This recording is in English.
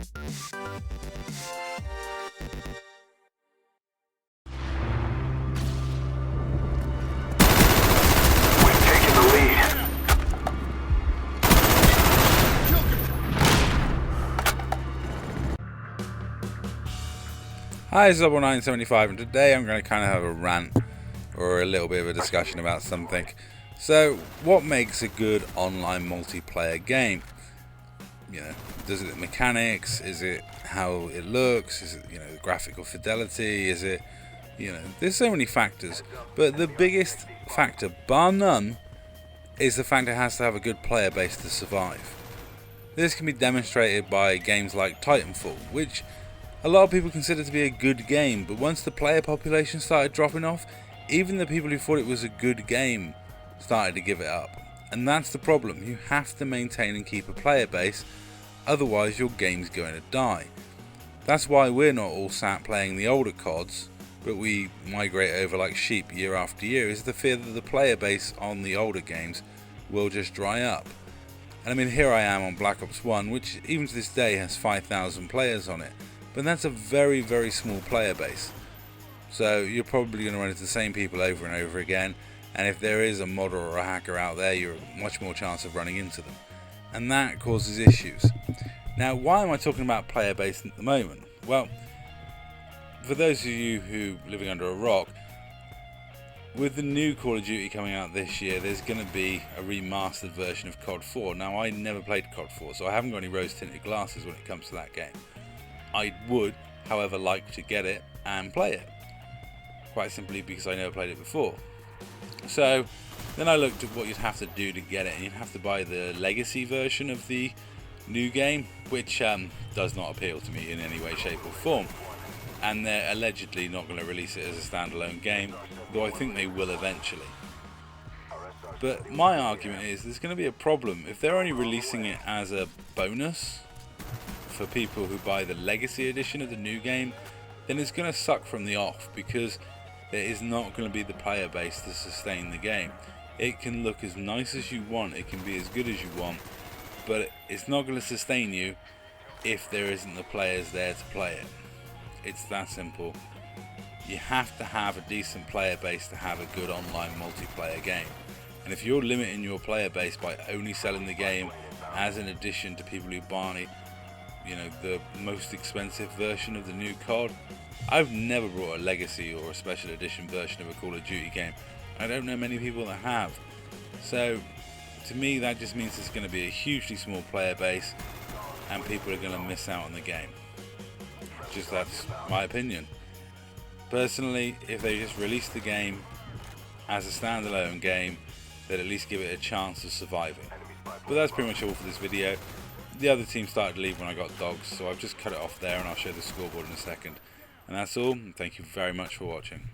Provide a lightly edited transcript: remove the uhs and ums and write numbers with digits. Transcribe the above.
Hi, it's Double975, and today I'm going to kind of have a rant or a little bit of a discussion about something. So, what makes a good online multiplayer game? You know, does it mechanics? Is it how it looks? Is it, the graphical fidelity? Is it, there's so many factors. But the biggest factor, bar none, is the fact it has to have a good player base to survive. This can be demonstrated by games like Titanfall, which a lot of people consider to be a good game, but once the player population started dropping off, even the people who thought it was a good game started to give it up. And that's the problem. You have to maintain and keep a player base, otherwise your game's going to die. That's why we're not all sat playing the older CODs, but we migrate over like sheep year after year, is the fear that the player base on the older games will just dry up. And I mean, here I am on Black Ops 1, which even to this day has 5,000 players on it. But that's a very, very small player base. So you're probably going to run into the same people over and over again. And if there is a modder or a hacker out there, you're much more chance of running into them. And that causes issues. Now, why am I talking about player base at the moment? Well, for those of you who are living under a rock, with the new Call of Duty coming out this year, there's going to be a remastered version of COD4. Now, I never played COD4, so I haven't got any rose-tinted glasses when it comes to that game. I would, however, like to get it and play it, quite simply because I never played it before. So then I looked at what you'd have to do to get it, and you'd have to buy the legacy version of the new game, which does not appeal to me in any way, shape or form. And they're allegedly not going to release it as a standalone game, though I think they will eventually. But my argument is there's going to be a problem if they're only releasing it as a bonus for people who buy the legacy edition of the new game. Then it's going to suck from the off, because there is not going to be the player base to sustain the game. It can look as nice as you want, it can be as good as you want, but it's not going to sustain you if there isn't the players there to play it. It's that simple. You have to have a decent player base to have a good online multiplayer game. And if you're limiting your player base by only selling the game as an addition to people who buy the most expensive version of the new COD. I've never brought a legacy or a special edition version of a Call of Duty game. I don't know many people that have. So to me that just means it's going to be a hugely small player base and people are going to miss out on the game. Just that's my opinion. Personally, if they just release the game as a standalone game, they'd at least give it a chance of surviving. But that's pretty much all for this video. The other team started to leave when I got dogs, so I've just cut it off there and I'll show the scoreboard in a second. And that's all. Thank you very much for watching.